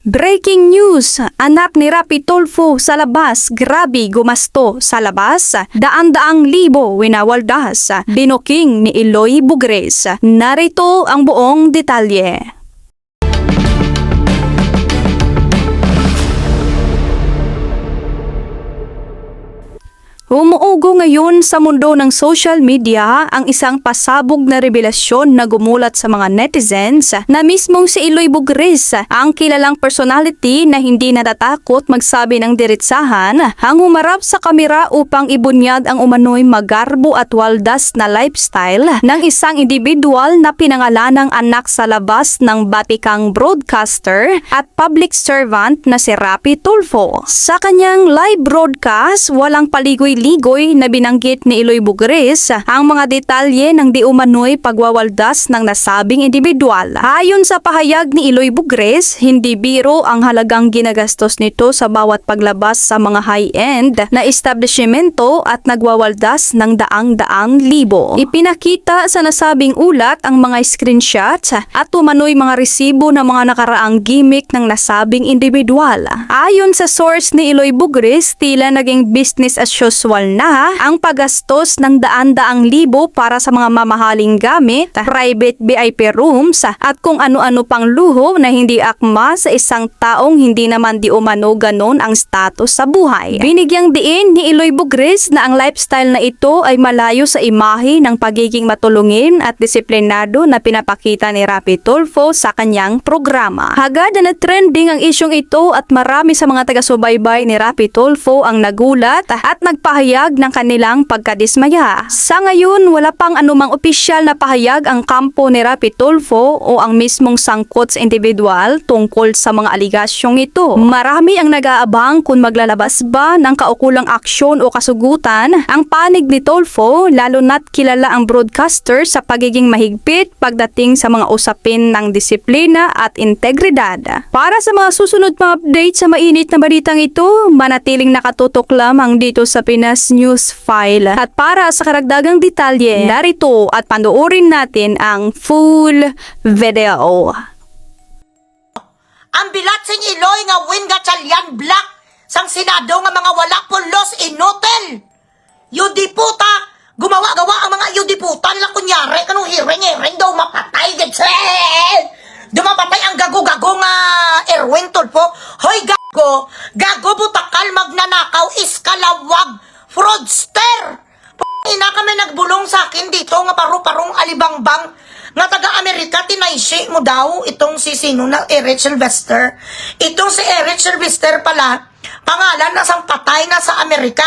Breaking news! Anak ni Rapi Tulfo sa labas, grabe gumasto sa labas. Daan-daang libo winawaldas. Binuking ni Eloy Bugres. Narito ang buong detalye. Umuugo ngayon sa mundo ng social media ang isang pasabog na revelasyon na gumulat sa mga netizens na mismong si Eloy Bugres, ang kilalang personality na hindi natatakot magsabi ng diretsahan, ang humarap sa kamera upang ibunyag ang umano'y magarbo at waldas na lifestyle ng isang individual na pinangalanang anak sa labas ng batikang broadcaster at public servant na si Rapi Tulfo. Sa kanyang live broadcast, walang paligoy-ligoy na binanggit ni Eloy Bugres ang mga detalye ng di umano'y pagwawaldas ng nasabing individual. Ayon sa pahayag ni Eloy Bugres, hindi biro ang halagang ginagastos nito sa bawat paglabas sa mga high-end na establishmento at nagwawaldas ng daang-daang libo. Ipinakita sa nasabing ulat ang mga screenshots at umano'y mga resibo ng mga nakaraang gimmick ng nasabing individual. Ayon sa source ni Eloy Bugres, tila naging business as usual na ang paggastos ng daan-daang libo para sa mga mamahaling gamit, private VIP rooms at kung ano-ano pang luho na hindi akma sa isang taong hindi naman di umano ganon ang status sa buhay. Binigyang diin ni Eloy Bugres na ang lifestyle na ito ay malayo sa imahe ng pagiging matulungin at disiplinado na pinapakita ni Rapi Tulfo sa kanyang programa. Hagad na trending ang isyong ito at marami sa mga taga-subaybay ni Rapi Tulfo ang nagulat at nagpahayag ng kanilang pagkadismaya. Sa ngayon, wala pang anumang opisyal na pahayag ang kampo ni Rapi Tulfo o ang mismong sangkot sa individual tungkol sa mga aligasyong ito. Marami ang nag-aabang kung maglalabas ba ng kaukulang aksyon o kasugutan ang panig ni Tulfo, lalo na't kilala ang broadcaster sa pagiging mahigpit pagdating sa mga usapin ng disiplina at integridad. Para sa mga susunod mga update sa mainit na balitang ito, manatiling nakatutok lamang dito sa Pinas News File. At para sa karagdagang detalye, narito at panoorin natin ang full video. Ang bilat sing Eloy nga win gatsalyan black sang Senado nga mga wala pulos inotel. Yudiputa, gumawa-gawa ang mga yudiputan lang kunyari kanong hiring-hiring daw mapatay getsel. Dumapatay ang gago-gago nga Erwin Tulfo. Hoy gago, gago butakal magnanakaw iskalawag fraudster. Ina kami nagbulong sa akin dito nga paru-parong alibangbang nga taga-Amerika, tinaysi mo daw itong si sino na Eric Sylvester. Itong si Eric Sylvester pala, pangalan na sang patay na sa Amerika.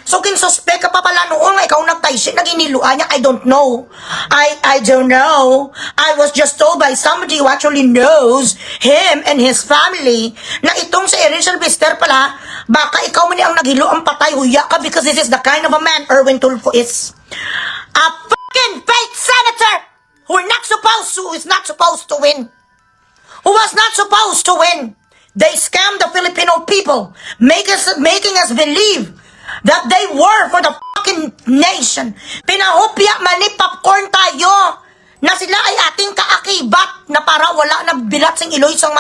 So kinsuspect ka pa pala noon nga ikaw nagtaysi, naginiluan niya. I don't know. I don't know. I was just told by somebody who actually knows him and his family na itong si Eric Sylvester pala, baka ikaw man ang nagilo ang patay, huya ka, because this is the kind of a man Erwin Tulfo is. A fucking fake senator who is not supposed to win. Who was not supposed to win. They scammed the Filipino people, making us believe that they were for the fucking nation. Pinahupya man ni popcorn tayo na sila ay ating kaakibat na para wala na bilat sing Eloy sa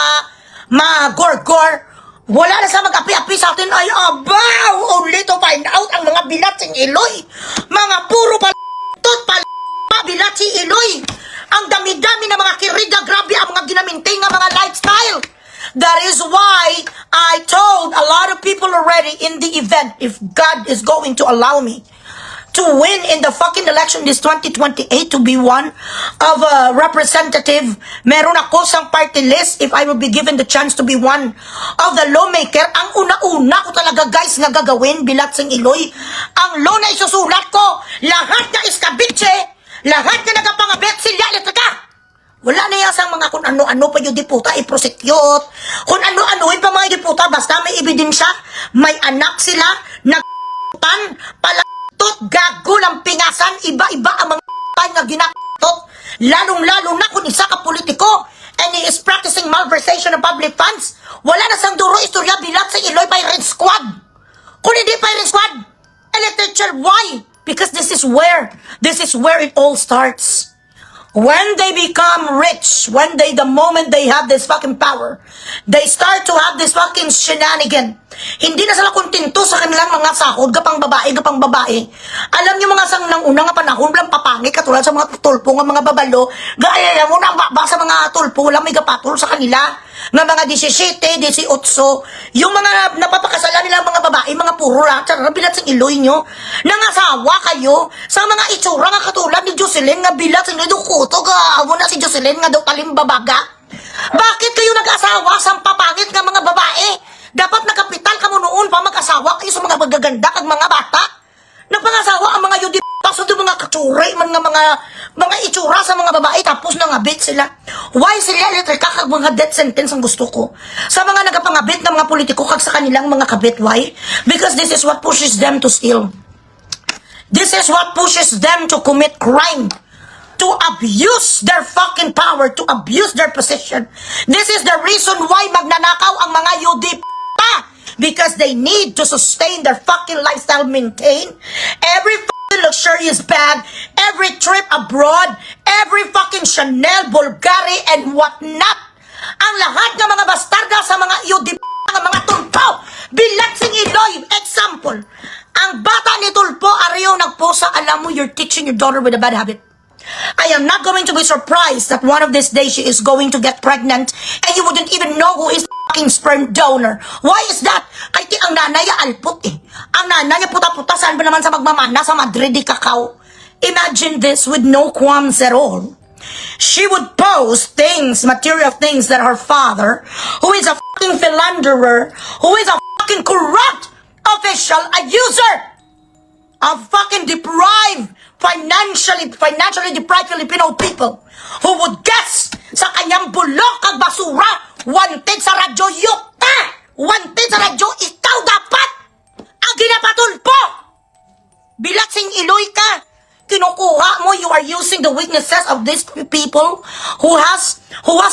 ma-gorgor. Wala na sa mag-api-api sa atin ay abaw only to find out ang mga bilat sing Eloy. Mga puro bilat si Eloy. Ang dami-dami na mga kiriga, grabe ang mga ginaminting nga mga lifestyle. That is why I told a lot of people already in the event, if God is going to allow me to win in the fucking election this 2028 to be one of a representative, meron ako sang party list if I will be given the chance to be one of the lawmaker. Ang una-una ko talaga guys nga gagawin bilat sing Eloy, ang law na isusulat ko, lahat na iskabitse, lahat na nagapangabet silya letrika. Wala na yan sang mga kung ano-ano pa yung diputa i-prosecute. Kung ano-ano pa mga diputa, basta may ebidensya, may anak sila, nag***tan, palatot, gago ng pingasan, iba-iba ang mga nga ginatot. Lalong-lalo na kung isa ka politiko, and he is practicing malversation of public funds, wala na sang duro istorya bilat sa Eloy Pirate Squad. Kung hindi Pirate Squad, elected chair, why? Because this is where it all starts. When they become rich, the moment they have this fucking power, they start to have this fucking shenanigan. Hindi na sila kontento sa kanilang mga sahod, gapang babae. Alam niyo mga sang nang unang panahon, lang papangit, katulad sa mga tulpo ng mga babalo, gaya mo na ba sa mga tulpo, wala may gapatol sa kanila, nga mga 17, 18, yung mga napapakasalan nila mga babae, mga puro lang, bilat sa iloy nyo, nangasawa kayo, sa mga itsura nga katulad ni Jocelyn, nga bilat sa iloy, dukuto, amo na si Jocelyn, nga daw talimbabaga. Bakit kayo nag-asawa sa papangit nga mga babae? Dapat nakapital ka mo noon pa mag-asawa kayo sa mga magaganda kag mga bata. Nagpangasawa ang mga yudi so mga katsure, mga itsura sa mga babae, tapos nangabit sila. Why sila elektrika kag mga death sentence ang gusto ko? Sa mga nagapangabit ng mga politiko kag sa kanilang mga kabit, why? Because this is what pushes them to steal. This is what pushes them to commit crime. To abuse their fucking power, to abuse their position. This is the reason why magnanakaw ang mga yudi because they need to sustain their fucking lifestyle, maintain every fucking luxurious bag, every trip abroad, every fucking Chanel, Bulgari, and whatnot. Ang lahat ng mga bastarda sa mga yudi ng mga tulpo, bilatsing iloy. Example, ang bata ni tulpo, ariyo nagposa, alam mo, you're teaching your daughter with a bad habit. I am not going to be surprised that one of these days she is going to get pregnant and you wouldn't even know who is the fucking sperm donor. Why is that? Kaya ang nanay alpot eh. Ang nanay puta-puta, saan ba naman sa magmamana sa Madrid di kakao? Imagine this with no qualms at all. She would post things, material things that her father, who is a fucking philanderer, who is a fucking corrupt official, a user of fucking deprived, financially deprived Filipino people who would guess sa kanyang bulok kag basura, wanted sa radyo yukta, wanted sa radyo, ikaw dapat ang ginapatulpo. Bilatsing iloy ka, kinukuha mo, you are using the weaknesses of these people who has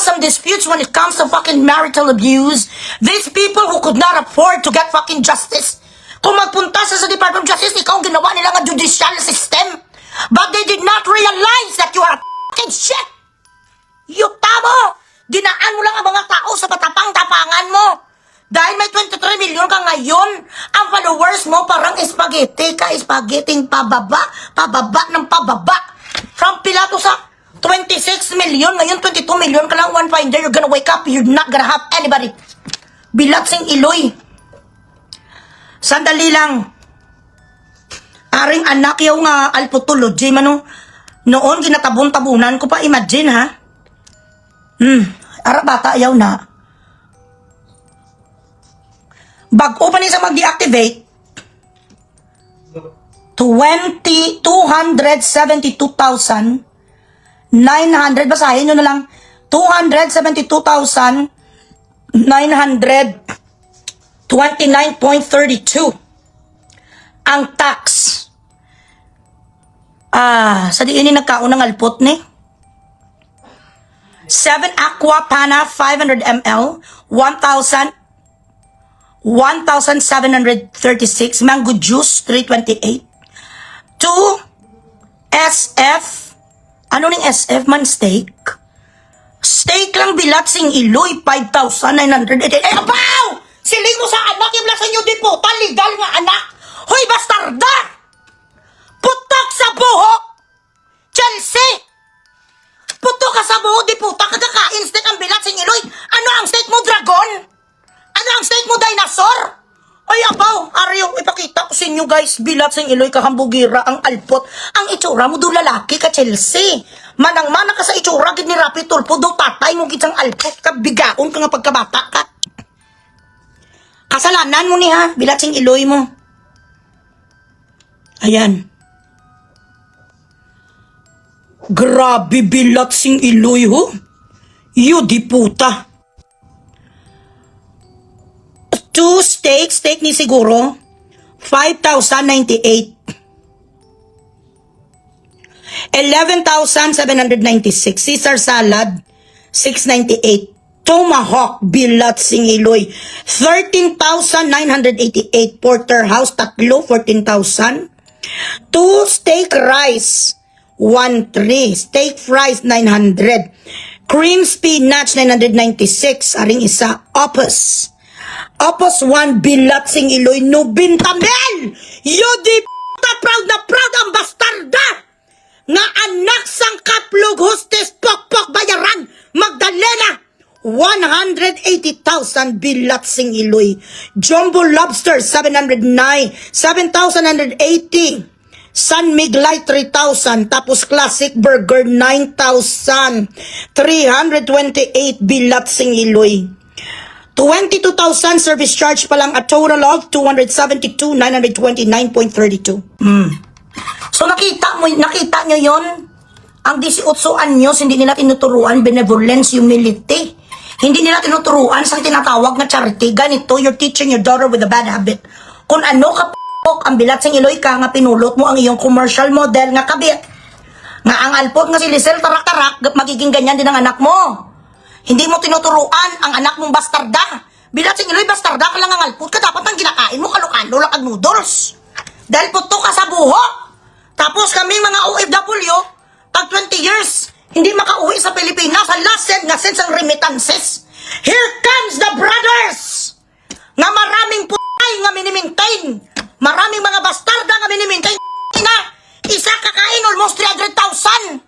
some disputes when it comes to fucking marital abuse. These people who could not afford to get fucking justice. Kung magpunta sa Department of Justice, ikaw ang ginawa nila ng judicial system. But they did not realize that you are a fucking shit. Yuta mo! Dinaan mo lang ang mga tao sa patapang-tapangan mo. Dahil may 23 million ka ngayon, ang followers mo parang spaghetti ka, spaghetting pababa ng pababa. From pila to sa 26 million, ngayon 22 million ka lang, one fine day, you're gonna wake up, you're not gonna have anybody. Bilatsing iloy. Sandali lang. Aring anak yaw nga alpotology mano. Noon ginatabon-tabunan ko pa, imagine ha. Ara bata yaw na. Bago pa niya sa mag-deactivate 272,900, basahin nyo na lang, 272,929.32 ang tax. Sa diin ni nagkaon ng alpot ni 7 Aqua Pana 500 ml 1,736 mango juice 328 2 SF ano ning SF man steak lang bilatsing iloy 5,988 abaw siling mo sa anak yung lasan nyo di po legal nga anak hoy bastarda putok sa buho Chelsea putok ka sa buho di puta kagakain steak ang bilatsing iloy ano ang steak mo dragon. Ano ang steak mo, dinosaur? Ay, abaw, Aryo, ipakita ko sa inyo guys, bilat sa iloy kahambugira ang alpot. Ang itsura mo do lalaki ka, Chelsea. Manang-mana ka sa itsura, gid ni Rapi Tulpo, do tatay mo gitsang alpot ka, bigaon ka nga pagkabata ka. Kasalanan mo ni ha, bilat sa iloy mo. Ayan. Grabe bilat sing iloy ho. Yudi puta. 2 steak ni siguro 5,098 11,796 Caesar salad 698 Tomahawk bilat singiloy 13,988 porterhouse tatlo 14,000 2 steak rice 1.3. Steak fries, 900. Cream spinach, 996. Aring isa, Opus. Opus 1, Bilatsing Iloy, Nubintamel! Yudi proud na proud ang bastarda! Nga anak sang kaplog hostes pokpok bayaran, Magdalena! 180,000 Bilatsing Iloy. Jumbo Lobster, 709. 7,180. San Miglay, 3,000. Tapos Classic Burger, 9,000. 328 Bilatsing Iloy. 22,000 service charge pa lang, a total of 272,929.32. So nakita nyo yon? Ang 18 anyos, hindi nila tinuturuan benevolence, humility. Hindi nila tinuturuan sa tinatawag na charity. Ganito, you're teaching your daughter with a bad habit. Kung ano ka ang Bilatsing Iloy ka, nga pinulot mo ang iyong commercial model nga kabit. Nga ang alpot nga si Lisel tarak-tarak, magiging ganyan din ang anak mo. Hindi mo tinuturuan ang anak mong bastarda. Bilatsing Iloy, bastarda ka lang ang alpot ka. Dapat ang ginakain mo, kalukalo lang ang noodles. Dahil puto ka sa buho. Tapos kaming mga OFW, tag 20 years, hindi makauwi sa Pilipinas. Ang last send nga sense ang remittances. Here comes the brothers! Nga maraming putay nga minimaintain. Maraming mga bastarda nga minimaintain. Isa kakain almost 300,000.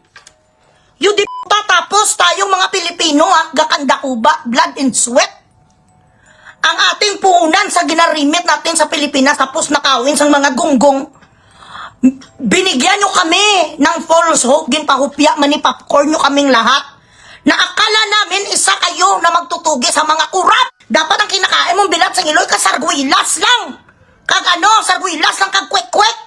You di puta, tapos tayong mga Pilipino gakanda uba, blood and sweat. Ang ating puunan sa ginarimit natin sa Pilipinas, tapos nakawin sa mga gunggong. Binigyan nyo kami ng false hope, ginpahupya man ni popcorn nyo kaming lahat. Naakala namin isa kayo na magtutugi sa mga kurap. Dapat ang kinakain mong Bilatsing Iloy kasarguilas lang. Kag ano, sarguilas lang kag kwek-kwek.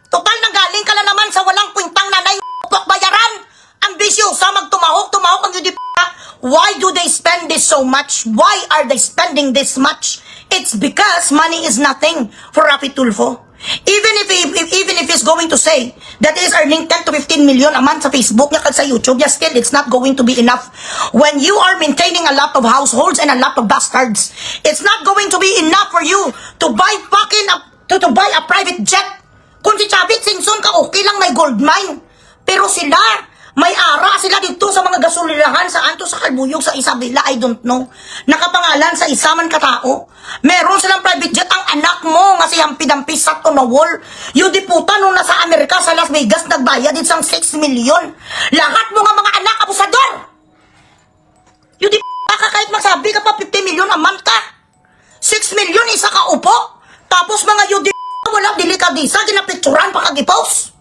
Total nang galing ka na naman sa walang kwintang nanay bayaran. Ambisyosa magtumahok ang yun. Why do they spend this so much? Why are they spending this much? It's because money is nothing for Rapi Tulfo. Even if he's going to say that he's earning 10 to 15 million a month sa Facebook niya kag sa YouTube niya, still it's not going to be enough. When you are maintaining a lot of households and a lot of bastards, it's not going to be enough for you to buy to buy a private jet. Kung si Chavit Singson ka, okay lang, may gold mine. Pero sila, may ara sila dito sa mga gasolinahan, sa Anto, sa Kalbuyog, sa Isabela, I don't know. Nakapangalan sa isa man katao. Meron silang private jet. Ang anak mo nga si Hampi-Dampi sat on a wall. Yung diputa nung nasa Amerika, sa Las Vegas, nagbayad din sang 6 million. Lahat mo nga mga anak, abusador. Yung diputa ka, kahit magsabi ka pa 50 million a month ka. 6 million, isa ka upo. Tapos mga yung diputa, walang delikadisa, ginapicturan pa kag-post.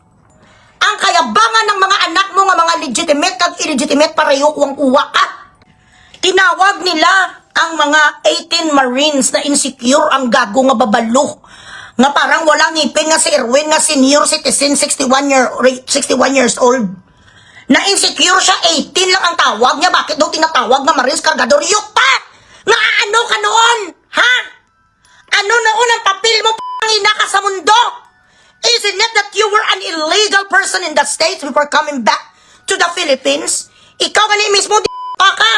Ang kayabangan ng mga anak mo nga mga legitimate kag illegitimate pareho kuwang uwa ka. Tinawag nila ang mga 18 Marines na insecure, ang gago nga babalo. Nga parang walang ngipin nga si Erwin nga senior citizen, 61 years old. Na insecure siya, 18 lang ang tawag niya. Bakit daw tinatawag na Marines Cargador? Yuta! Nga ano ka noon? Ha? Ano noon ang papel mo ina ka sa mundo? Isn't it that you were an illegal person in the States before coming back to the Philippines? Ikaw gani mismo, di ka.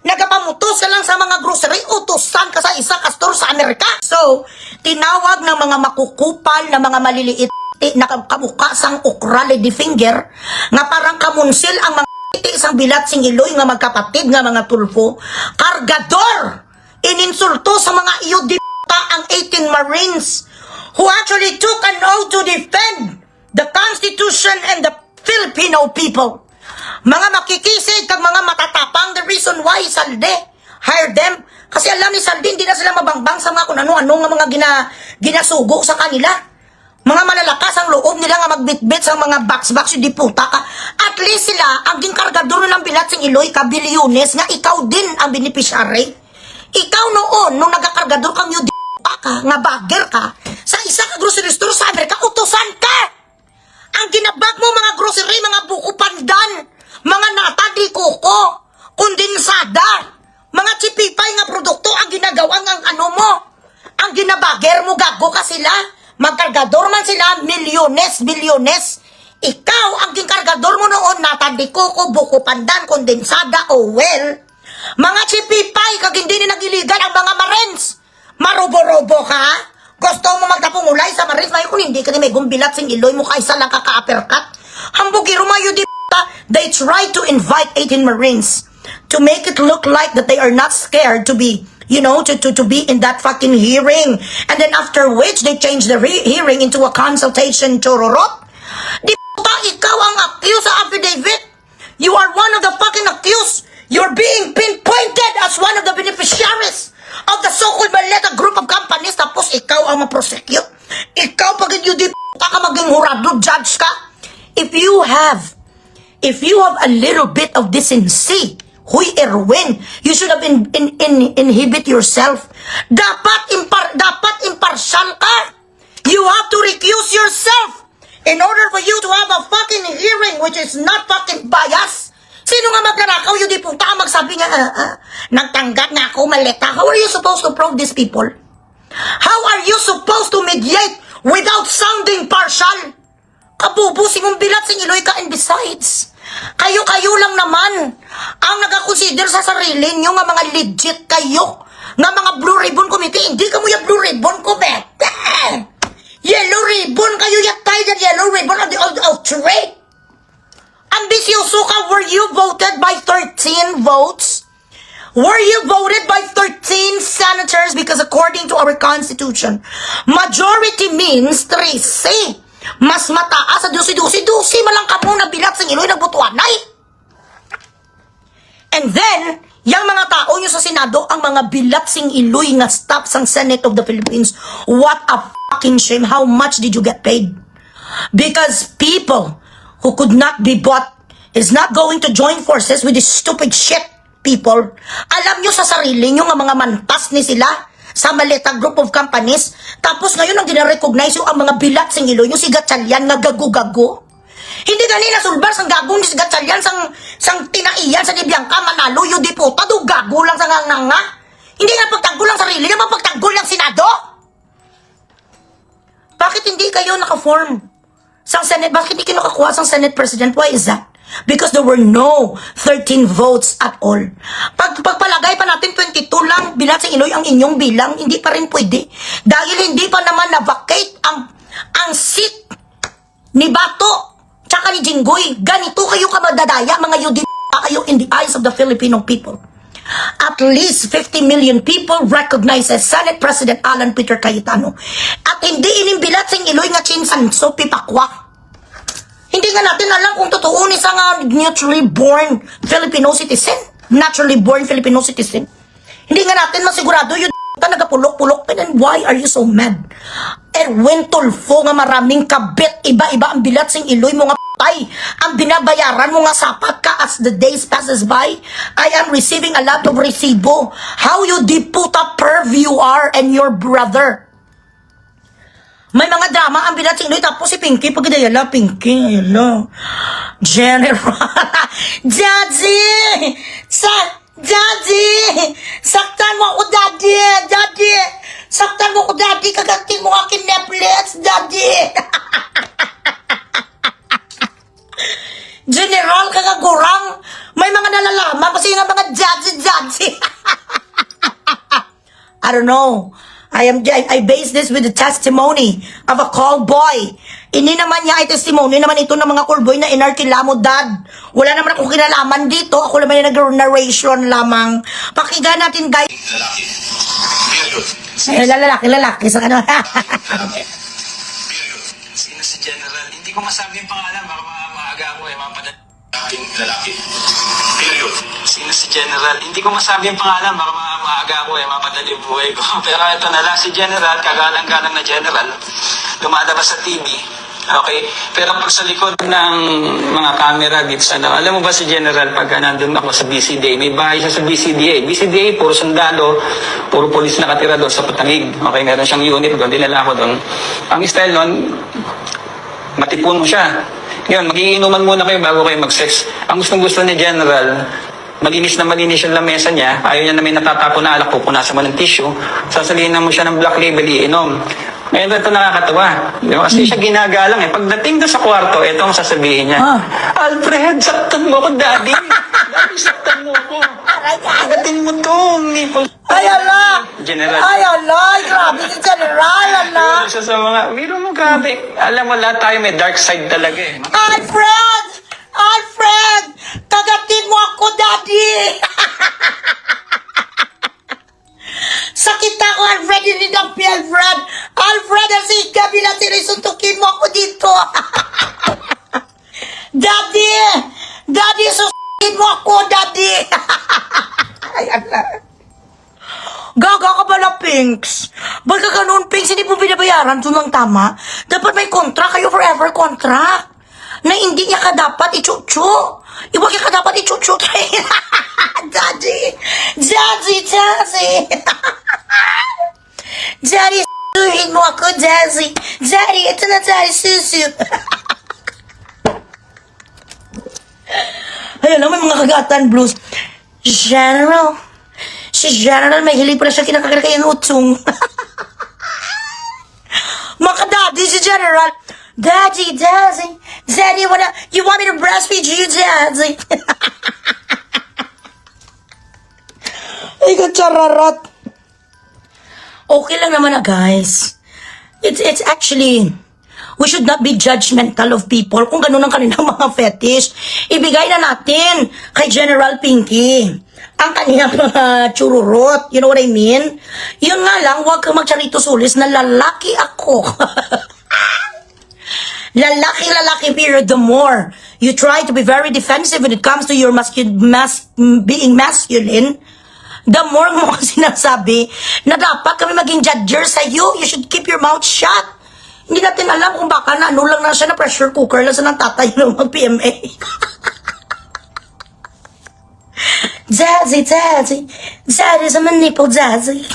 Nagapamutos ka lang sa mga grocery, utusan ka sa isa kastor sa Amerika. So, tinawag ng mga makukupal na mga maliliit na kamukha sang okra, lady finger, nga parang kamunsil ang mga isang Bilatsing Iloy nga magkapatid nga mga Tulfo. Cargador! Ininsulto sa mga iyo di ang 18 Marines who actually took an oath to defend the Constitution and the Filipino people. Mga makikisig kag mga matatapang, the reason why Salde hired them, kasi alam ni Salde hindi na sila mabangbang sa mga kung ano-ano nga mga ginasugo sa kanila. Mga malalakas ang loob nila nga magbitbit sa mga box-box yung diputa ka. At least sila, ang ginkargador ng Bilatsing Iloy ka, bilyones, nga ikaw din ang beneficiary. Ikaw noon, nung nagakargador kang yung ka, nga bagger ka, sa isa ka grocery store sa Amerika, utusan ka! Ang ginabag mo mga grocery, mga buko pandan, mga nata di kuko, kondensada, mga chipipay nga produkto, ang ginagawang ang ano mo, ang ginabagger mo, gago ka sila, magkargador man sila, milyones, bilyones. Ikaw, ang ginkargador mo noon, nata di kuko, buko pandan, kondensada, oh well, mga chipipay, kag hindi ni nagiligan ang mga Marines. Marobo-robo ka? Gusto mo magtapong ulay sa Marines? May kung hindi ka ni may Bilatsing Iloy mo kaisa lang kaka-uppercut. Hambugiro mayo di puta. They try to invite 18 Marines to make it look like that they are not scared to be, you know, to be in that fucking hearing. And then after which, they change the hearing into a consultation, chororot. Di puta, ikaw ang accused sa affidavit. You are one of the fucking accused. You're being pinpointed as one of the beneficiaries of the so-called Maleta group of companies. Tapos ikaw ang ma-prosecute. Ikaw pag you di puta ka maging hurado, judge ka. If you have a little bit of decency, Huy Erwin, you should have inhibit yourself. Dapat impartial ka. You have to recuse yourself in order for you to have a fucking hearing which is not fucking biased. Sino nga magnanakaw? Yung di puta magsabi nga, nagtanggap nga ako, Maleta. How are you supposed to prove these people? How are you supposed to mediate without sounding partial? Kabubusin mong bilat sa Iloy ka, and besides, kayo lang naman ang nag-consider sa sarili nyo nga mga legit kayo, nga mga Blue Ribbon Committee. Hindi ka mo yung Blue Ribbon Committee. Yellow Ribbon kayo, yung tiger Yellow Ribbon of the outrage. Ambisyoso ka, were you voted by 13 votes? Were you voted by 13 senators? Because according to our constitution, majority means 13. Mas mataas sa 12 malang ka muna bilat sa Iloy nagbutuanay. And then, yung mga tao nyo sa Senado, ang mga bilat sing Iloy nga staff sang Senate of the Philippines, what a fucking shame. How much did you get paid? Because people who could not be bought is not going to join forces with this stupid shit, people. Alam nyo sa sarili nyo nga mga mantas ni sila sa Maleta group of companies. Tapos ngayon ang dinarecognize yung ang mga bilat sing Iloy nyo, si Gatchalian nga gago-gago. Hindi ganina sulbar sang gagong ni si Gatchalian sang tinaiyan sa ni Bianca Manalo, yung diputa do gago lang sa nga. Hindi nga pagtanggol lang sarili, nga pagtanggol lang Senado. Bakit hindi kayo naka-form sang Senate? Bakit hindi kayo nakakuha sang Senate President? Why is that? Because there were no 13 votes at all. Pagpalagay pa natin 22 lang bilat sa Iloy ang inyong bilang, hindi pa rin pwede. Dahil hindi pa naman na-vacate ang seat ni Bato tsaka ni Jinggoy. Ganito kayo kamadadaya, mga yudi kayo in the eyes of the Filipino people. At least 50 million people recognizes Senate President Alan Peter Cayetano. At hindi inimbilat sa Iloy nga chinsan so pipakwa. Hindi nga natin alam kung totoo ni sa nga naturally born Filipino citizen. Naturally born Filipino citizen. Hindi nga natin masigurado yun ka nagapulok-pulok. And why are you so mad? Erwin Tulfo nga maraming kabit. Iba-iba ang bilat sing Iloy mo nga patay. Ang binabayaran mo nga sapat ka as the days passes by. I am receiving a lot of resibo. How you diputa perv you are and your brother. May mga drama ang bilat sing Iloy. Tapos si Pinky, pag idayala, Pinky, ayala. General. Daddy! Daddy! Saktan mo ako, Daddy! Daddy! Saktan mo ako, Daddy! Kagantin mo akin Netflix, Daddy! General, kagagurang. May mga nalalaman kasi nga mga Daddy! I don't know. I base this with the testimony of a call boy. Ini naman niya ay testimony naman ito ng mga call boy na inarkila mo, Dad. Wala naman akong kinalaman dito. Ako naman yung nag-narration lamang. Pakinggan natin, guys. Lalaki sa ano. Period. Sino si General? Hindi ko masabi yung pangalan. Baka maaga ako mapadali. Lalaki. Period. Sino si General? Hindi ko masabi yung pangalan. Baka maaga ako mapadali yung buhay ko. Pero ito na lang si General, kagalang-galang na General. Lumalabas sa TV. Okay? Pero pag sa likod ng mga camera dito sa alam mo ba si General, pagka nandun ako sa BCDA, may bahay siya sa BCDA. BCDA, puro sundalo, puro polis nakatira doon sa Patangig. Okay, meron siyang unit doon, dinala ko doon. Ang style nun, matipon mo siya. Ngayon, magiinuman muna kayo bago kayo mag-sex. Ang gustong-gusto ni General, malinis na malinis yung lamesa niya, ayaw niya na may natatapon na alak, pupunasan mo ng tissue, sasabihin mo siya ng black label, iinom. Ngayon, ito nakakatawa. Kasi siya ginagalang eh. Pagdating doon sa kwarto, ito ang sasabihin niya. Alfred, saktan mo ko, Daddy. Daddy, saktan mo ko. Agatin mo tong nipple. Ay, ala! General. Ay, ala! Grabe si General, ala! Isa sa mga, biro mo grabe. Alam mo, lahat tayo may dark side talaga eh. Alfred! Alfred! Kagatin mo ako, Daddy! Sakit ako, Alfred! Hindi na Alfred! Alfred! Asi gabi na sinisuntukin mo ako dito! Daddy! Daddy, susukin mo ako, Daddy! Ay, ala. Gaga ka pala, Pinks. Ba't ka ganun, Pinks? Hindi mo binabayaran ito ng tama. Dapat may contract kayo, forever contract. Na hindi niya ka dapat ichuchu. Iwag niya ka dapat ichuchu. Daddy! Daddy! Daddy! Daddy, susuhin mo ako, Daddy. Daddy, ito na, Daddy, susu. Ayun lang, may mga kagatan blues. General. Si General, may hili pala siya kinakagay ng utong. Mga daddy, si General. Daddy, Daddy. Daddy, you want me to breastfeed you, Daddy? Ay, kachararot. Okay lang naman na, guys. It's actually, we should not be judgmental of people kung ganun ang kanilang mga fetish. Ibigay na natin kay General Pinky ang kaniyang mga chururot. You know what I mean? Yun nga lang, huwag kang magcharito sulis na lalaki ako. Lalaki, period. The more you try to be very defensive when it comes to your being masculine, the more mo sinasabi na dapat kami maging judger sa'yo. You should keep your mouth shut. Hindi natin alam kung baka na ano lang na siya na pressure cooker lang sa ng tatay ng mag-PMA. Daddy, Daddy. Daddy's a manipple, Daddy.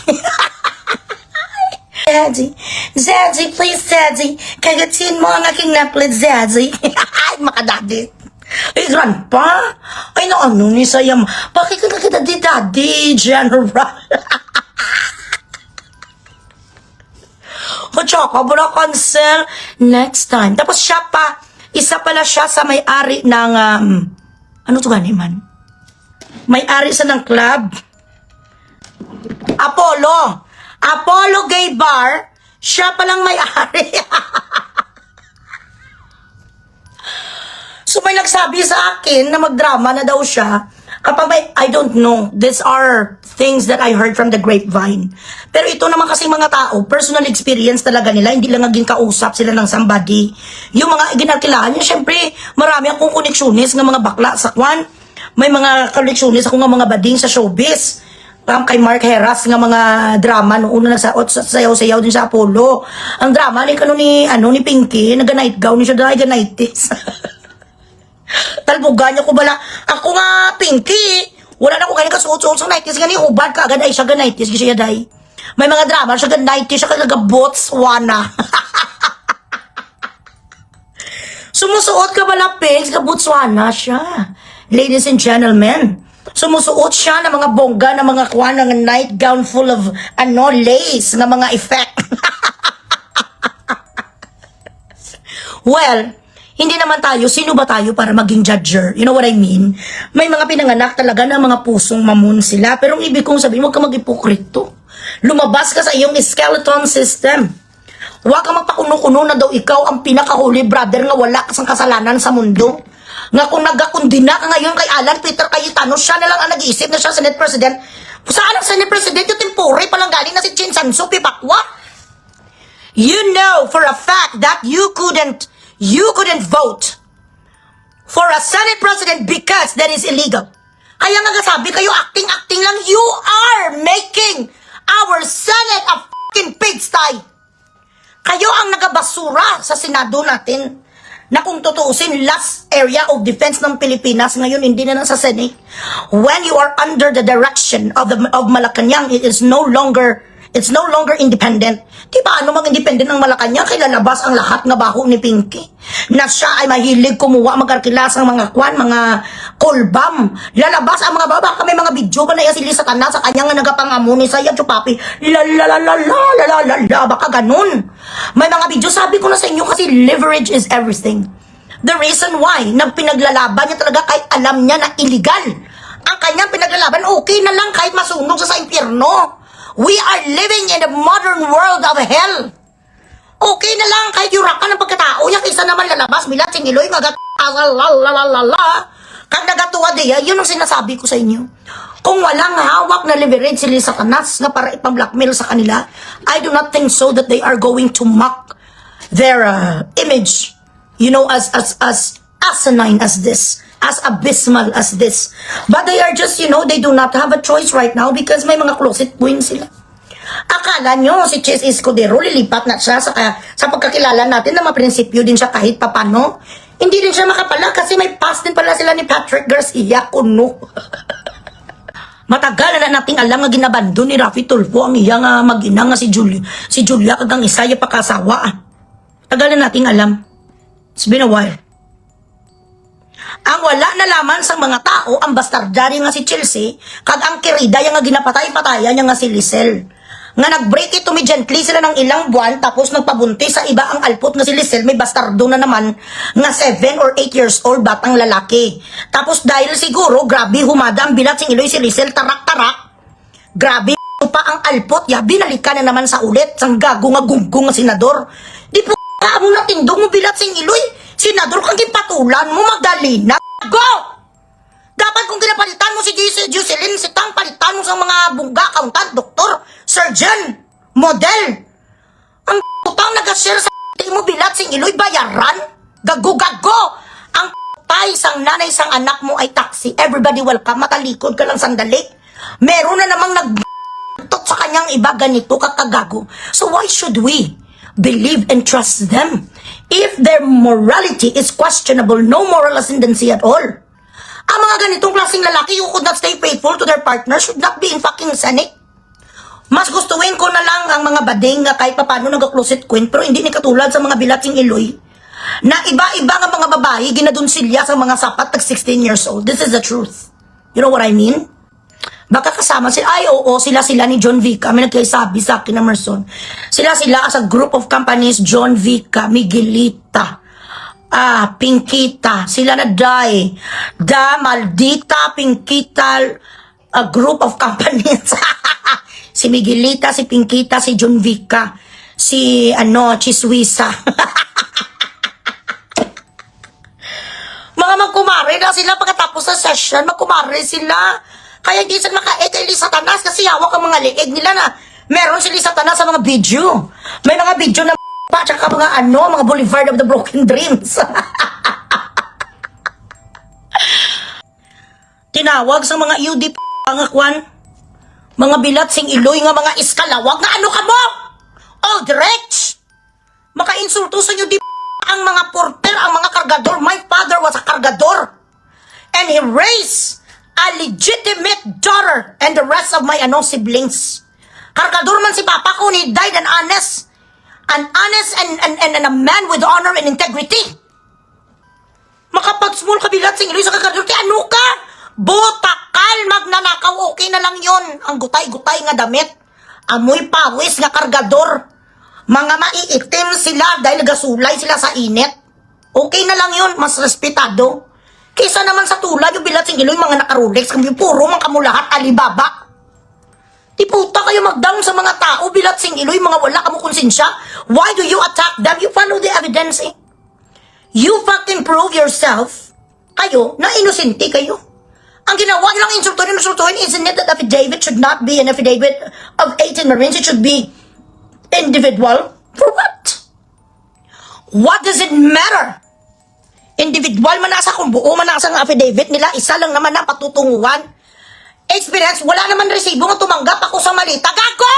Daddy. Daddy, please, Daddy. Kagatin mo ang aking naplet, Daddy. Ay, makadaddy. Ay, grandpa. Ay, naano ni Sayam. Bakit ka nakita Daddy, General? O tsaka, wala cancel next time. Tapos siya pa, isa pala siya sa may-ari ng, ano to gani man? May-ari sa ng club. Apollo Gay Bar. Siya palang may-ari. So may nagsabi sa akin na magdrama na daw siya. Kapag may, I don't know. These are things that I heard from the grapevine. Pero ito naman kasi mga tao, personal experience talaga nila. Hindi lang naging kausap sila ng somebody. Yung mga ginarkilahan niya, syempre, marami akong koneksyonis ng mga bakla sa kwan. May mga koneksyonis ako ng mga bading sa showbiz. Kay Mark Heras nga mga drama noong una nagsayaw-sayaw din sa Apollo. Ang drama ni ni Pinky, naga-night gown ni siya dahil ganaitis. Talbugan niya ko bala. Ako nga, Pinky, wala na ko ganyan kasuot-suot sa nighties. Gani, hubad ka agad ay siya ganaitis. Siya day. May mga drama, siya ganaitis, siya kagaga-Botswana. Sumusuot ka bala, Pinks, ka-Botswana siya. Ladies and gentlemen, sumusuot siya ng mga bongga, ng mga kuha, ng nightgown full of, lace, ng mga effect. Well, hindi naman tayo, sino ba tayo para maging judger? You know what I mean? May mga pinanganak talaga na mga pusong mamun sila. Pero ang ibig kong sabihin, huwag ka mag-ipokrito. Lumabas ka sa iyong skeleton system. Huwag ka magpakuno-kuno na daw ikaw ang pinaka-holy brother nga wala kasang kasalanan sa mundo. Nga kung nagkakundina ka ngayon kay Alan Peter Cayetano, siya na lang ang nag-iisip na siya Senate President. Saan ang Senate President? Yung tempore palang galing na si Chin Sanso Pipakwa. You know for a fact that you couldn't vote for a Senate President because that is illegal. Kaya nga sabi kayo, acting lang. You are making our Senate a fucking pigsty. Kayo ang nagabasura sa Senado natin na kung tutuusin, last area of defense ng Pilipinas ngayon, hindi na sa Senate. When you are under the direction of Malacanang, it's no longer independent. Diba ano mang independent ng Malacanang, kay lalabas ang lahat nga baho ni Pinky. Na siya ay mahilig kumuha, magkarkilas ang mga mga kolbam. Lalabas ang mga baba, kami mga video ba na yasili sa tanan, sa kanya nga nagapangamo ni Sayad Chupapi. Baka ganun. May mga video, sabi ko na sa inyo kasi leverage is everything. The reason why, nagpinaglalaban niya talaga kahit alam niya na illegal ang kanyang pinaglalaban, okay na lang kahit masunog sa impyerno. We are living in a modern world of hell. Okay na lang kahit yurakan ng pagkatao niya kaysa naman lalabas bilat singiloy nga kag nagatuwa diya, yun ang sinasabi ko sa inyo. Kung walang hawak na leverage sila sa Satanas nga para ipang-blackmail sa kanila, I do not think so that they are going to mock their image, you know, as asinine as this, as abysmal as this. But they are just, you know, they do not have a choice right now because may mga closet queens sila. Akala nyo si Chess Escudero lilipat na siya sa pagkakilala natin na maprinsipyo din siya kahit papano. Hindi din siya makapala kasi may past din pala sila ni Patrick Garcia kuno. Matagal na nating alam nga ginabando ni Raffy Tulfo ang iya nga mag-ina nga si Julia kagang Isaya pakasawa. Tagal na nating alam. It's been a while. Ang wala na laman sa mga tao ang bastardary nga si Chelsea kag ang kirida yang nga ginapatay-patayan niya nga si Lisel. Nga nag-break it immediately sila ng ilang buwan tapos nagpabuntis sa iba ang alpot nga si Lisel may bastardo na naman nga 7 or 8 years old batang lalaki. Tapos dahil siguro grabe humada ang bilat sing iloy si Lisel tarak-tarak. Grabe pa ang alpot ya binalikan na naman sa ulit sang gago nga gunggong nga senador. Di po mo na tindog mo bilat sing iloy. Senador kang gipatulan mo Magdalena. Go! Dapat kung kinapalitan mo si Jocelyn, sitang palitan mo sa mga bungga, accountant, doktor, surgeon, model. Ang putang nag-share sa mo bilat sing iloy bayaran. Gago-gago. Ang tay sang nanay sang anak mo ay taxi. Everybody welcome. Matalikod ka lang sandali. Meron na namang nag-tot sa kanyang iba ganito kakagago. So why should we believe and trust them? If their morality is questionable, no moral ascendancy at all. Ang mga ganitong klaseng lalaki who could not stay faithful to their partner should not be in fucking Senate. Mas gustuin ko na lang ang mga bading nga kahit papano nag-closet queen pero hindi ni katulad sa mga bilating iloy na iba-iba nga mga babae ginadunsilya sa mga sapat tag 16 years old. This is the truth. You know what I mean? Baka kasama sila, ay oo, sila ni John Vica. May nagkaisabi sa akin na Merson. Sila as a group of companies, John Vica, Miguelita, Pinkita, sila na die. Maldita, Pinkita, a group of companies. Si Miguelita, si Pinkita, si John Vica, si Chiswisa. Mga magkumare na sila pagkatapos sa session, magkumare sila. Kaya hindi sila maka-ekay ni Satanas kasi hawak ang mga liig nila na meron sila Satanas sa mga video. May mga video na pa, tsaka mga mga Boulevard of the Broken Dreams. Tinawag sa mga UD nga kwan, mga bilat sing iloy nga mga iskalawag nga ano ka mo? Old rich! Maka-insulto sa UD ang mga porter, ang mga kargador. My father was a kargador. And he raised a legitimate daughter and the rest of my siblings. Kargador man si papa ko, he died an honest and a man with honor and integrity. Makapag-small kabilat sing iloy sa kargador, kaya ano ka? Botakal, magnanakaw, okay na lang yon. Ang gutay-gutay nga damit. Amoy pawis nga kargador. Mga maiitim sila dahil gasulay sila sa init. Okay na lang yun, mas respetado. Kaysa naman sa tulad, yung bilat sing iloy, mga nakarolex, kami puro mga kamulahat, Alibaba. Di puta kayo mag-down sa mga tao, bilat sing iloy, mga wala kamo konsensya. Why do you attack them? You follow the evidence eh. You fucking prove yourself, kayo, na inosente kayo. Ang ginawa nilang insultuhin, isn't it that affidavit should not be an affidavit of 18 Marines? It should be individual. For what? What does it matter? Individual man nasa kung buo man nasa ng affidavit nila, isa lang naman ang patutunguhan. Experience, wala naman resibo nga tumanggap ako sa malita. Gago!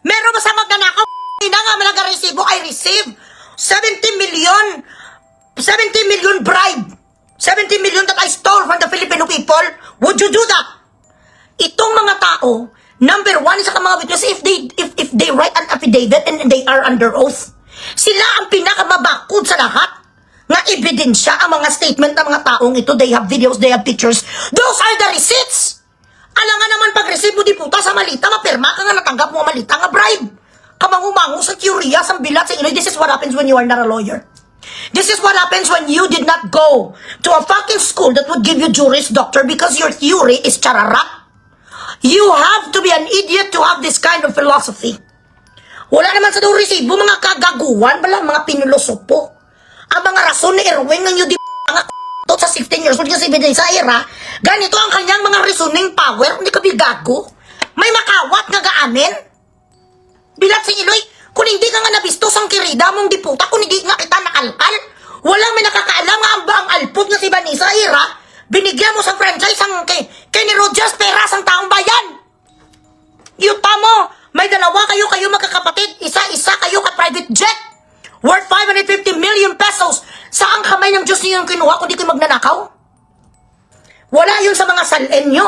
Meron ba sa magnanakaw? Hindi nga malaga resibo. I receive 70 million bribe. 70 million that I stole from the Filipino people. Would you do that? Itong mga tao, number one, isa ka mga witness, if they write an affidavit and they are under oath, sila ang pinakamabakod sa lahat nga ebidensya ang mga statement ng mga taong ito. They have videos, they have pictures. Those are the receipts. Alam nga naman pag resibo di puta sa malita, mapirma ka nga natanggap mo malita nga bribe. Kamangumango sa curious ang bilat sa inoy. This is what happens when you are not a lawyer. This is what happens when you did not go to a fucking school that would give you Juris Doctor because your theory is chararat. You have to be an idiot to have this kind of philosophy. Wala naman sa doon resibo, mga kagaguan, bala, mga pinulosopo. Ang mga rason ni Erwin ng UD mga to sa 16 years old kasi sa era, ganito ang kanyang mga reasoning power, hindi ka bigago. May makawat nga gaanin. Bilat si Iloy, kung hindi ka nga nabistos ang kirida mong diputa, kung hindi nga kita nakalkal, walang may nakakaalam nga ang alpot nga si Vanessa era, binigyan mo sa franchise ang kay ni Rogers pera sang taong bayan. Yuta mo, may dalawa kayo magkakapatid, isa-isa kayo ka private jet, worth 550 million pesos. Saan kamay ng Diyos niyo yung kinuha kung di kayo magnanakaw? Wala yun sa mga salin nyo.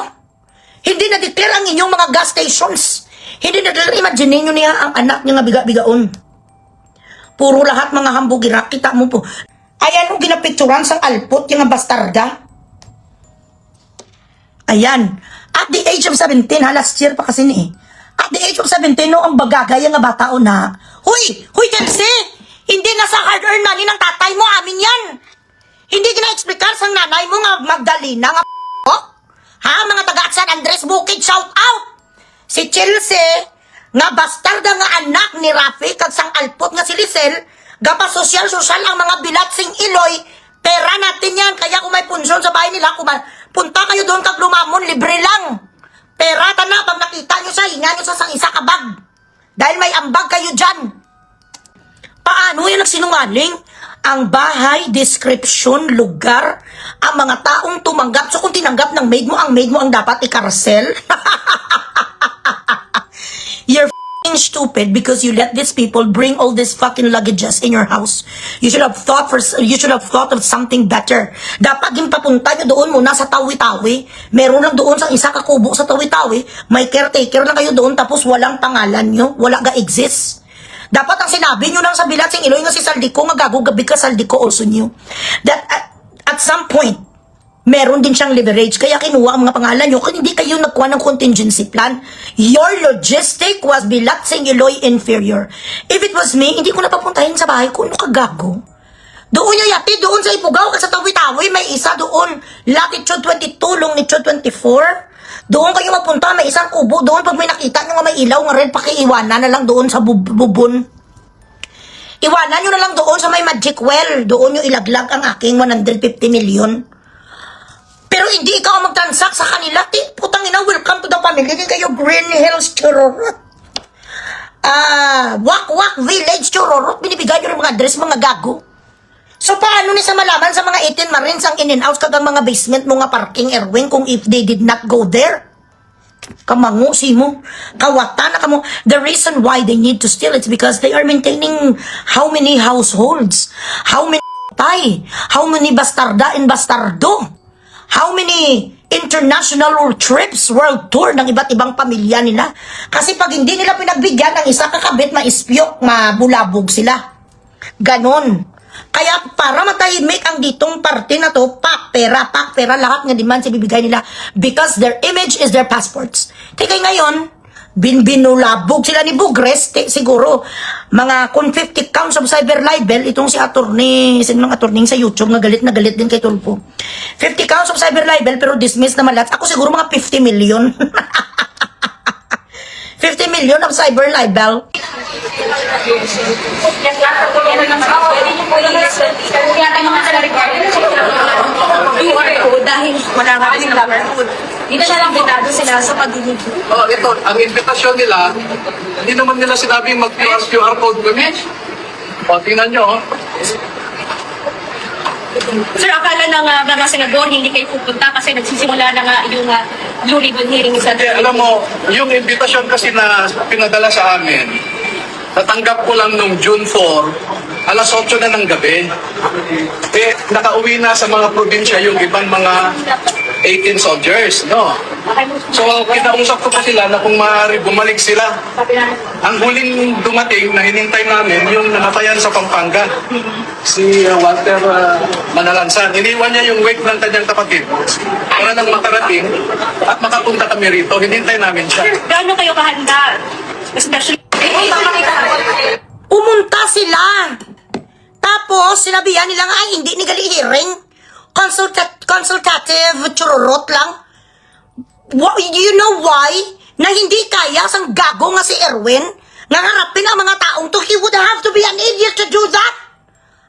Hindi na-declare ang inyong mga gas stations. Hindi na-declare, imagine nyo niya ang anak niya nga biga-bigaon. Puro lahat mga hambugira, kita mo po. Ayan o ginapicturan sang alpot yung bastarda. Ayan. At the age of 17, last year pa kasi ni. At the age of 17, no, ang bagagay nga bata o na. Huy, Kelsey! Hindi na sa hard-earned money ng tatay mo, amin yan. Hindi gina-explicar sa nanay mo nga Magdalena nga ha, mga taga San Andres Bukid, shout out! Si Chelsea, nga bastarda nga anak ni Rafi, kag sang alpot nga si Lisel, gapa sosyal-sosyal ang mga bilat sing Iloy, pera natin yan, kaya kung may punsyon sa bahay nila, punta kayo doon kag lumamon, libre lang. Pera na, pag nakita nyo siya, hinga nyo sa sang isa kabag. Dahil may ambag kayo dyan. Paano yung nagsinungaling? Ang bahay, description, lugar, ang mga taong tumanggap. So kung tinanggap ng maid mo ang dapat ikarasel. You're f***ing stupid because you let these people bring all these fucking luggages in your house. You should have thought of something better. Dapat yung papunta nyo doon muna sa Tawi-Tawi. Meron lang doon sa isa kakubo sa Tawi-Tawi. May caretaker lang kayo doon tapos walang pangalan nyo. Wala ga-exist. Dapat ang sinabi nyo lang sa bilat sing Iloy nga si Saldico nga gago gabi ka Saldico also knew that at some point meron din siyang leverage kaya kinuha ang mga pangalan nyo kung hindi kayo nagkuha ng contingency plan. Your logistic was bilat sing Iloy inferior. If it was me, hindi ko napapuntahin sa bahay ko. Ano ka gago? Doon nyo yati, doon sa Ipugaw kasi sa Tawi-Tawi may isa doon latitude 22, longitude 24. Doon kayo mapunta, may isang kubo doon. Pag may nakita nyo nga may ilaw nga red, pakiiwanan na lang doon sa bubon. Iwanan nyo na lang doon sa may magic well. Doon nyo ilaglag ang aking 150 million. Pero hindi ikaw ang mag-transact sa kanila. Putang ina, welcome to the family. Hindi kayo Green Hills Churorot. Wak-Wak Village Churorot. Binibigay nyo rin mga address, mga gago. So paano ni sa malaman sa mga 18 Marines ang in-and-outs kagang mga basement mo nga parking, Erwin, kung if they did not go there? Kamangusi mo, kawata na kamo. The reason why they need to steal it's because they are maintaining how many households, how many tay, how many bastarda and bastardo, how many international trips, world tour ng iba't ibang pamilya nila. Kasi pag hindi nila pinagbigyan ng isa kakabit, maispyok, mabulabog sila. Ganon. Kaya para matahimik ang ditong parte na to, pak pera, lahat nga demand si bibigay nila because their image is their passports. Teka ngayon, binulabog sila ni Bugres, siguro, mga kung 50 counts of cyber libel, itong si attorney, sinong attorney sa YouTube, na galit din kay Tulpo. 50 counts of cyber libel, pero dismissed na malat. Ako siguro mga 50 million. 50 million of cyber libel. Dahil wala nga rin number food. Hindi na lang binado sila sa pagdinig. Oh, ito, ang invitasyon nila, hindi naman nila sinabing mag-QR code kami. O, tingnan nyo. Sir, akala na nga mga senador, hindi kayo pupunta kasi nagsisimula na nga yung Blue Ribbon hearing sa Eh, alam mo, yung invitasyon kasi na pinadala sa amin, natanggap ko lang nung June 4, alas 8 na ng gabi. Eh, nakauwi na sa mga probinsya yung ibang mga 18 soldiers, no? So, kinausap ko pa sila na kung maaari bumalik sila. Ang huling dumating na hinintay namin, yung namatayan sa Pampanga, si Walter Manalansan. Iniwan niya yung wake ng kanyang kapatid para nang makarating at makapunta kami rito. Hinintay namin siya. Gaano kayo kahanda? Especially, Umunta sila. Tapos, Tapos, sinabihan nila nga, ay, hindi ni gali hearing. Consultative chururot lang. You know why? Na hindi kaya sang gago nga si Erwin nga harapin ang mga taong to. He would have to be an idiot to do that.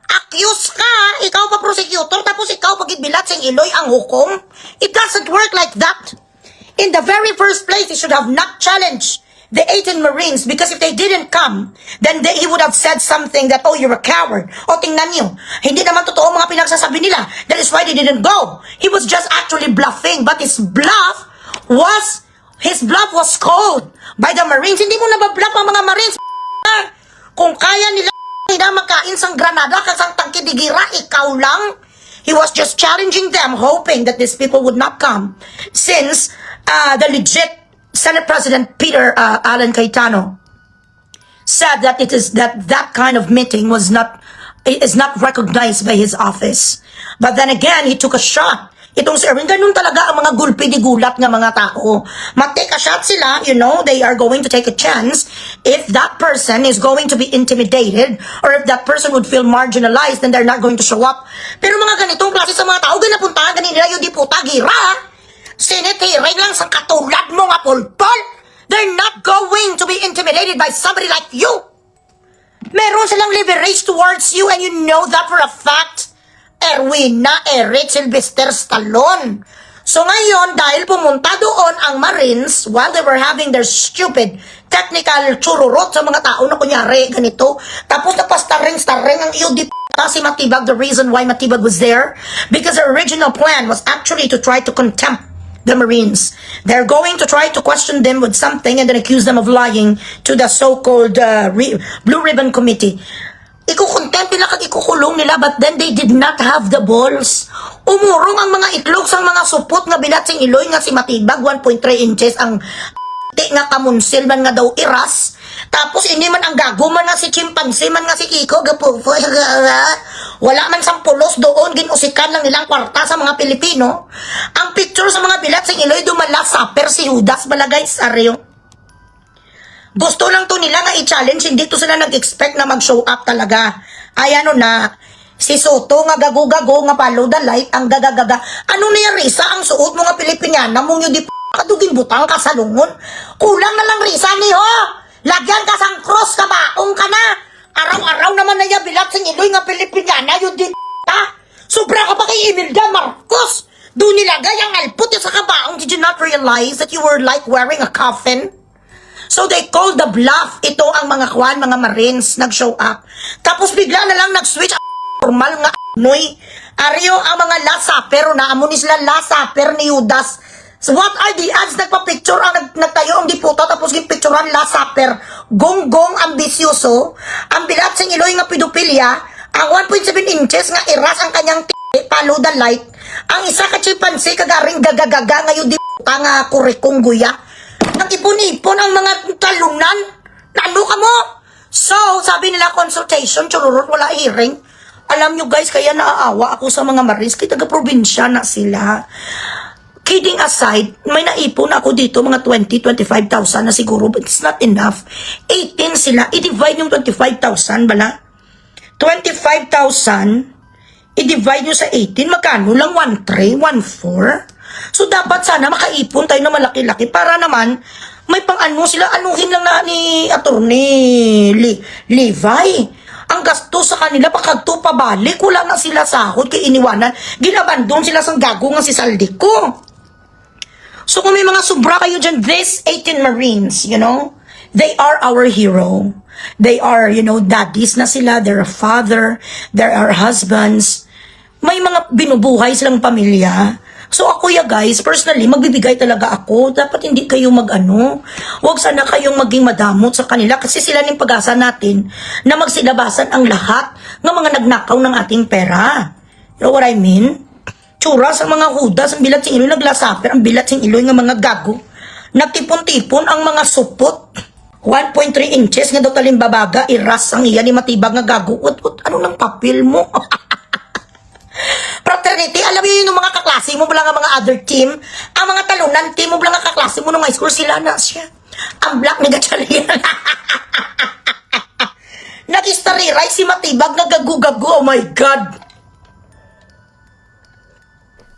Accuse ka, ikaw pa prosecutor, tapos ikaw pagitbilat sing iloy ang hukom. It doesn't work like that. In the very first place, he should have not challenged the 18 Marines, because if they didn't come, then he would have said something that, oh, you're a coward. O, tingnan niyo, hindi naman totoo mga pinagsasabi nila. That is why they didn't go. He was just actually bluffing, but his bluff was called by the Marines. Hindi mo nababluff ang mga Marines. Kung kaya nila makain sang granada kasang tangki digira, ikaw lang. He was just challenging them, hoping that these people would not come, since the legit Senate President Peter Alan Cayetano said that that kind of meeting is not recognized by his office. But then again, he took a shot. Itong si Erwin, ganun talaga ang mga gulpi di gulat ng mga tao. Mag-take a shot sila, they are going to take a chance. If that person is going to be intimidated, or if that person would feel marginalized, then they're not going to show up. Pero mga ganitong klase sa mga tao, ganapuntahan ganun nila yung diputa, gira. Senate hearing lang sa katulad mo nga pulpol. They're not going to be intimidated by somebody like you. Meron silang leverage towards you, and you know that for a fact. Erwina Eric Sylvester Stallone. So ngayon, dahil pumunta doon ang Marines while they were having their stupid technical chururot sa mga tao na kunyari ganito, tapos napastarring ang iyo di si Matibag. The reason why Matibag was there, because the original plan was actually to try to contempt the Marines. They're going to try to question them with something and then accuse them of lying to the so-called Blue Ribbon Committee. Ikukontempt nila kag ikukulong nila, but then they did not have the balls. Umurong ang mga itlog sang mga supot nga bilat sing iloy nga si Matibag, 1.3 inches ang nga kamunsil man nga daw iras. Tapos hindi man ang gago man nga si chimpanzee man nga si Kiko, wala man sang pulos doon, ginusikan lang nilang kwarta sa mga Pilipino. Ang picture sa mga bilat sing iloy dumala saper si Judas balagay saryo. Gusto lang to nila nga i-challenge, hindi to sila nag-expect na mag-show up talaga. Ay na, si Soto nga gago-gago nga follow the light, ang gagagaga. Ano niya Risa, ang suot mo nga Pilipiniana mong yung di kadugin butang ka sa lungon. Kulang na lang Risa niyo. Lagyan ka sang cross ka baong ka na. Araw-araw naman na niya bilat sing iloy nga Pilipiniana yung di Sobra ka pa kay Imelda Marcos. Doon nilagay ang alput sa kabaong. Did you not realize that you were like wearing a coffin? So they called the bluff. Ito ang mga mga Marines nag-show up. Tapos bigla na lang nag-switch formal nga noy. Aryo ang mga lasaper na amo ni sila lasaper ni Judas. So what are the odds nagpa-picture ang nagtayo ang diputa tapos gipicturean lasaper. Gonggong ambisyoso. Ang bilat sing iloy nga pedophilia. Ang 1.7 inches nga iras ang kanyang follow the light. Ang isa ka chimpanzee kagaring gagagaga ngayon diputa nga kurikong guya. Nag-ipon-ipon ang mga talunan. Ano ka mo? So, sabi nila consultation, chururot, wala hearing. Alam nyo guys, kaya naaawa ako sa mga Marines, kaya taga-probinsya na sila. Kidding aside, may naipon ako dito, mga 20-25,000 na siguro, but it's not enough. 18 sila, i-divide yung 25,000, bala? 25,000, i-divide nyo sa 18, magkano lang? 1.3, 1.4? So dapat sana makaipon tayo na malaki-laki para naman may pang-ano sila, anuhin lang na ni Attorney Levi. Ang gasto sa kanila pakagto pabalik, wala na sila sahod kay iniwanan, ginabandon sila sang gago nga si Saldico. So kung may mga sobra kayo dyan, this 18 Marines, they are our hero. They are, daddies na sila, they're a father, they're our husbands. May mga binubuhay silang pamilya. So ako guys, personally, magbibigay talaga ako. Dapat hindi kayo huwag sana kayong maging madamot sa kanila kasi sila ng pag-asa natin na magsilabasan ang lahat ng mga nagnakaw ng ating pera. You know what I mean? Tsura sa mga hudas, ang bilat sing iloy naglasaper, ang bilat sing iloy ng mga gago. Nagtipon-tipon ang mga supot. 1.3 inches nga daw talimbabaga, iras ang iya ni Matibag nga gago. Ano nang papel mo? Fraternity, alam mo yung mga kaklase mo lang ang mga other team, ang mga talunan team mo lang ang kaklase mo nung high school, sila na siya. Ang black ni Gatchalian. Nag-istariray si Matibag nagagugagu. Oh my God!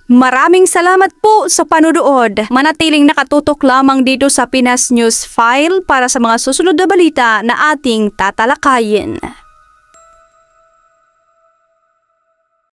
Maraming salamat po sa panunood. Manatiling nakatutok lamang dito sa Pinas News File para sa mga susunod na balita na ating tatalakayin.